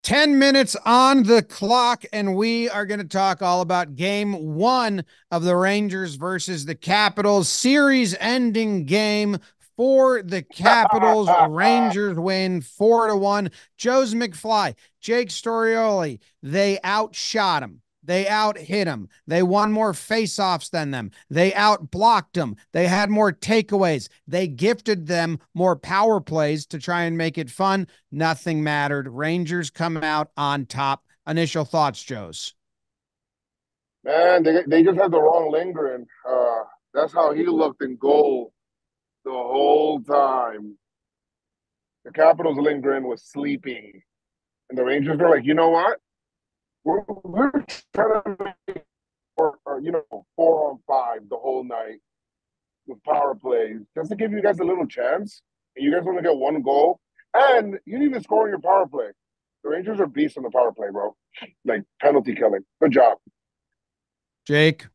10 minutes on the clock, and we are going to talk all about game one of the Rangers versus the Capitals, series ending game for the Capitals. Rangers win 4-1. Joez McFly, Jake Storioli, they outshot him. They out hit him. They won more faceoffs than them. They out blocked them. They had more takeaways. They gifted them more power plays to try and make it fun. Nothing mattered. Rangers come out on top. Initial thoughts, Joez. Man, they just had the wrong Lindgren. That's how he looked in goal the whole time. The Capitals Lindgren was sleeping, and the Rangers were like, you know what? We're trying to make four on five the whole night with power plays just to give you guys a little chance. And you guys only get one goal, and you need to score on your power play. The Rangers are beasts on the power play, bro. Like penalty killing. Good job, Jake.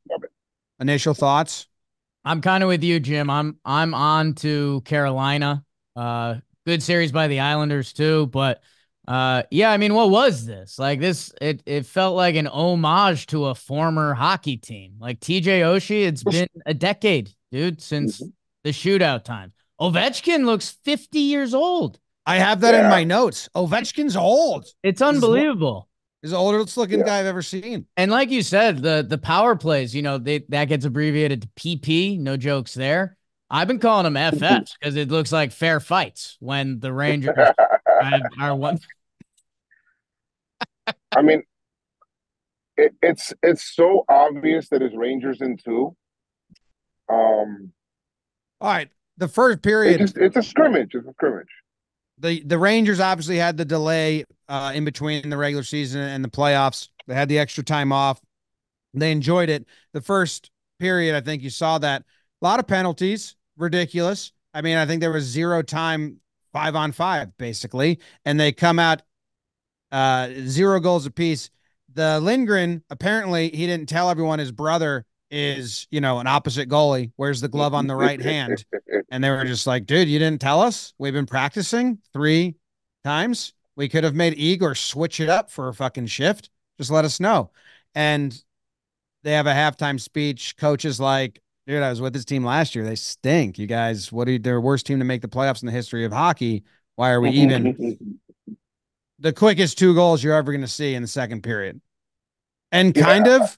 Initial thoughts. I'm kind of with you, Jim. I'm on to Carolina. Good series by the Islanders too, but yeah, I mean, what was this? Like this, it felt like an homage to a former hockey team. Like TJ Oshie, it's been a decade, dude, since the shootout time. Ovechkin looks 50 years old. I have that in my notes. Ovechkin's old. It's unbelievable. He's the oldest looking guy I've ever seen. And like you said, the power plays, that gets abbreviated to PP. No jokes there. I've been calling them FFs because it looks like fair fights when the Rangers are one. I mean, it's so obvious that it's Rangers in two. All right, the first period. It's a scrimmage. It's a scrimmage. The Rangers obviously had the delay in between the regular season and the playoffs. They had the extra time off. They enjoyed it. The first period, I think you saw that. A lot of penalties, ridiculous. I mean, I think there was 0 time 5-on-5, basically. And they come out 0 goals apiece. The Lindgren, apparently, he didn't tell everyone his brother is, an opposite goalie. Wears the glove on the right hand. And they were just like, dude, you didn't tell us? We've been practicing 3 times. We could have made Igor switch it up for a fucking shift. Just let us know. And they have a halftime speech. Coach is like, dude, I was with this team last year. They stink. You guys, they're the worst team to make the playoffs in the history of hockey. Why are we even? The quickest 2 goals you're ever going to see in the second period. And kind of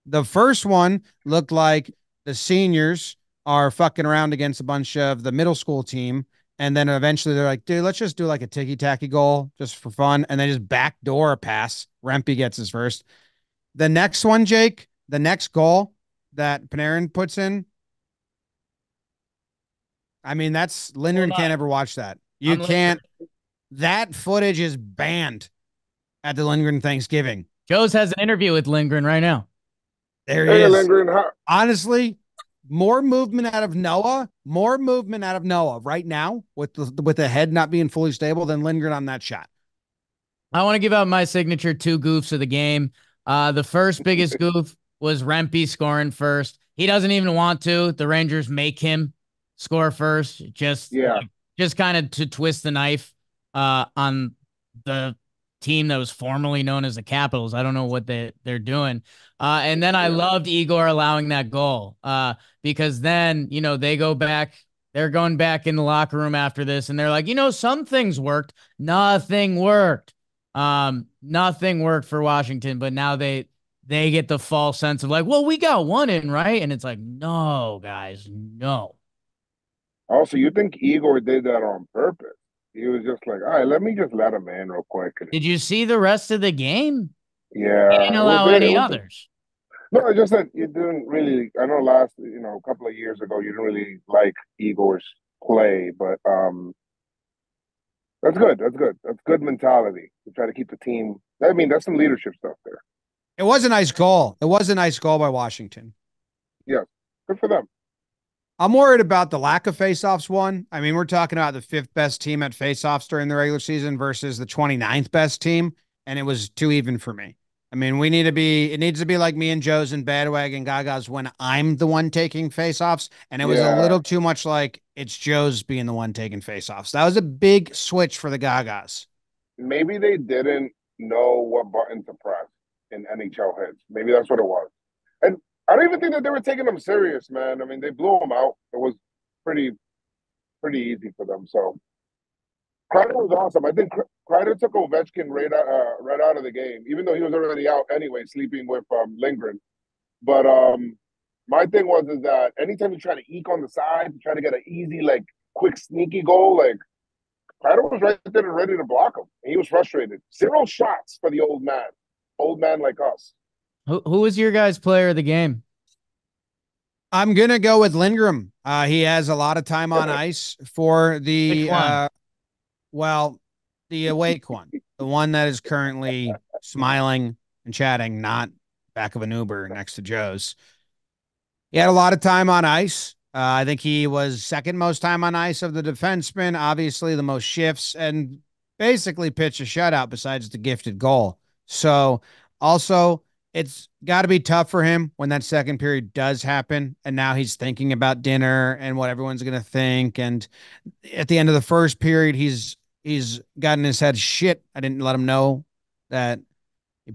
the first one looked like the seniors are fucking around against a bunch of the middle school team. And then eventually they're like, dude, let's just do like a ticky-tacky goal just for fun. And they just backdoor a pass. Rempe gets his first. The next one, Jake, the next goal that Panarin puts in, I mean, that's Lindgren can't ever watch that. You can't. That footage is banned at the Lindgren Thanksgiving. Joez has an interview with Lindgren right now. There he is. Lindgren, honestly, more movement out of Noah right now with the head not being fully stable than Lindgren on that shot. I want to give out my signature 2 goofs of the game. The first biggest goof was Rempe scoring first. He doesn't even want to. The Rangers make him score first, just kind of to twist the knife on the team that was formerly known as the Capitals. I don't know what they're doing. And then I loved Igor allowing that goal because then, they go back. They're going back in the locker room after this, and they're like, some things worked. Nothing worked. Nothing worked for Washington, but now they get the false sense of like, well, we got one in, right? And it's like, no, guys, no. Also, you think Igor did that on purpose? He was just like, all right, let me just let him in real quick. Did you see the rest of the game? Yeah. He didn't allow any others. No, it's just that you didn't really, I know last, a couple of years ago, you didn't really like Igor's play, but that's good. That's good. That's good mentality to try to keep the team. I mean, that's some leadership stuff there. It was a nice goal. It was a nice goal by Washington. Yeah, good for them. I'm worried about the lack of faceoffs one. I mean, we're talking about the 5th best team at faceoffs during the regular season versus the 29th best team, and it was too even for me. I mean, it needs to be like me and Joez and Bandwagon Gagas when I'm the one taking faceoffs, and it was a little too much like it's Joez being the one taking faceoffs. That was a big switch for the Gagas. Maybe they didn't know what button to press in NHL hits. Maybe that's what it was. And I don't even think that they were taking them serious, man. I mean, they blew them out. It was pretty easy for them. So Kreider was awesome. I think Kreider took Ovechkin right out of the game, even though he was already out anyway, sleeping with Lindgren. But my thing was is that anytime you try to eke on the side, you try to get an easy, like, quick, sneaky goal, like, Kreider was right there and ready to block him. And he was frustrated. 0 shots for the old man like us. Who was your guys' player of the game? I'm gonna go with Lindgren. He has a lot of time on ice for the the awake one, the one that is currently smiling and chatting, not back of an Uber next to Joe's. He had a lot of time on ice. I think he was second most time on ice of the defensemen, obviously the most shifts, and basically pitched a shutout besides the gifted goal. So also, it's got to be tough for him when that second period does happen. And now he's thinking about dinner and what everyone's going to think. And at the end of the first period, he's got in his head, shit, I didn't let him know that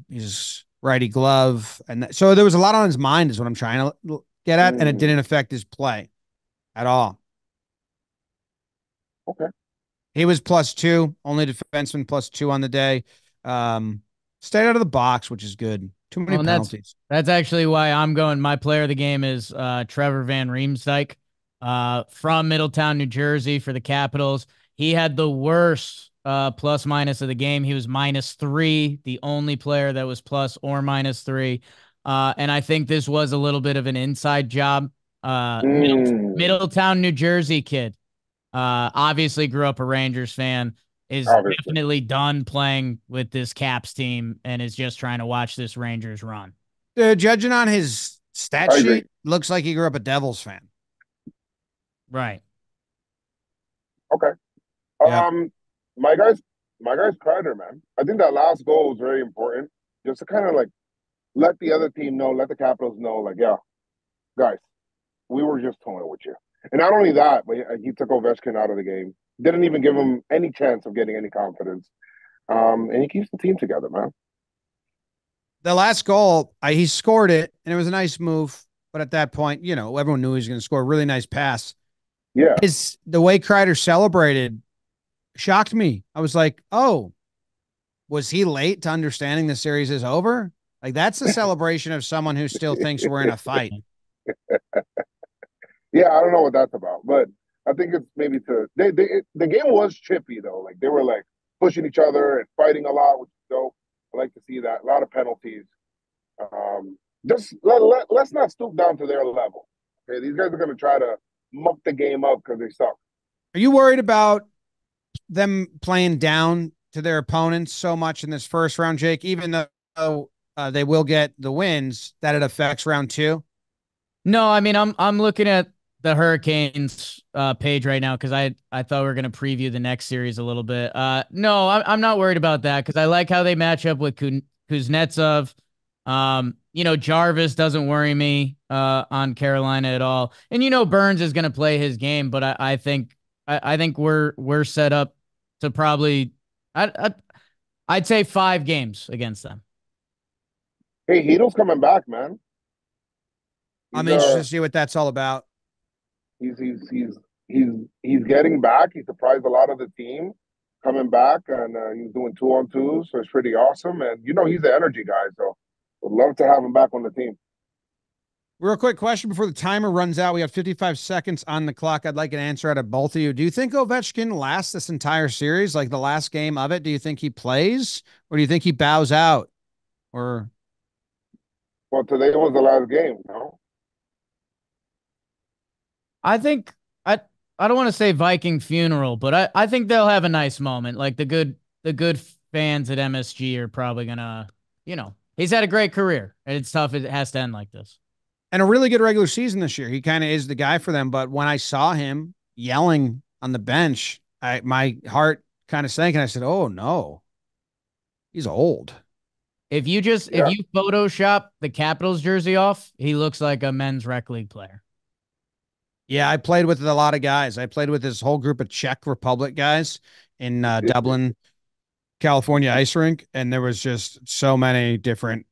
he's righty glove. And so there was a lot on his mind is what I'm trying to get at. And it didn't affect his play at all. Okay. He was +2, only defenseman +2 on the day. Stayed out of the box, which is good. Too many penalties. That's actually why I'm going. My player of the game is Trevor Van Riemsdyk from Middletown, New Jersey for the Capitals. He had the worst plus minus of the game. He was -3, the only player that was plus or -3. And I think this was a little bit of an inside job. Middletown, New Jersey kid. Obviously grew up a Rangers fan, is definitely done playing with this Caps team and is just trying to watch this Rangers run. Judging on his stat sheet, looks like he grew up a Devils fan. Right. Okay. My guy's Kreider, man. I think that last goal was very important. Just to kind of like let the other team know, let the Capitals know, like, yeah, guys, we were just toying with you. And not only that, but he took Ovechkin out of the game. Didn't even give him any chance of getting any confidence. And he keeps the team together, man. The last goal, he scored it, and it was a nice move. But at that point, you know, everyone knew he was going to score a really nice pass. Yeah. The way Kreider celebrated shocked me. I was like, oh, was he late to understanding the series is over? Like, that's a celebration of someone who still thinks we're in a fight. Yeah, I don't know what that's about, but I think it's maybe the game was chippy though. Like they were like pushing each other and fighting a lot, which is dope. I like to see that. A lot of penalties. Just let's not stoop down to their level. Okay, these guys are going to try to muck the game up because they suck. Are you worried about them playing down to their opponents so much in this first round, Jake? Even though they will get the wins, that it affects round 2? No, I mean I'm looking at the Hurricanes page right now because I thought we were going to preview the next series a little bit. No, I'm not worried about that because I like how they match up with Kuznetsov. You know, Jarvis doesn't worry me on Carolina at all. And you know, Burns is going to play his game, but I think we're set up to probably I'd say 5 games against them. Hey, Hedo's coming back, man. I'm interested to see what that's all about. He's getting back. He surprised a lot of the team coming back, and he's doing 2-on-2s, so it's pretty awesome. And you know he's the energy guy, so would love to have him back on the team. Real quick question before the timer runs out. We have 55 seconds on the clock. I'd like an answer out of both of you. Do you think Ovechkin lasts this entire series, like the last game of it? Do you think he plays, or do you think he bows out? Or well, today was the last game, no? I think I don't want to say Viking funeral, but I think they'll have a nice moment. Like the good fans at MSG are probably gonna, you know, he's had a great career, and it's tough. It has to end like this. And a really good regular season this year. He kind of is the guy for them. But when I saw him yelling on the bench, my heart kind of sank, and I said, "Oh no, he's old." If you Photoshop the Capitals jersey off, he looks like a men's rec league player. Yeah, I played with a lot of guys. I played with this whole group of Czech Republic guys in Dublin. California ice rink, and there was just so many different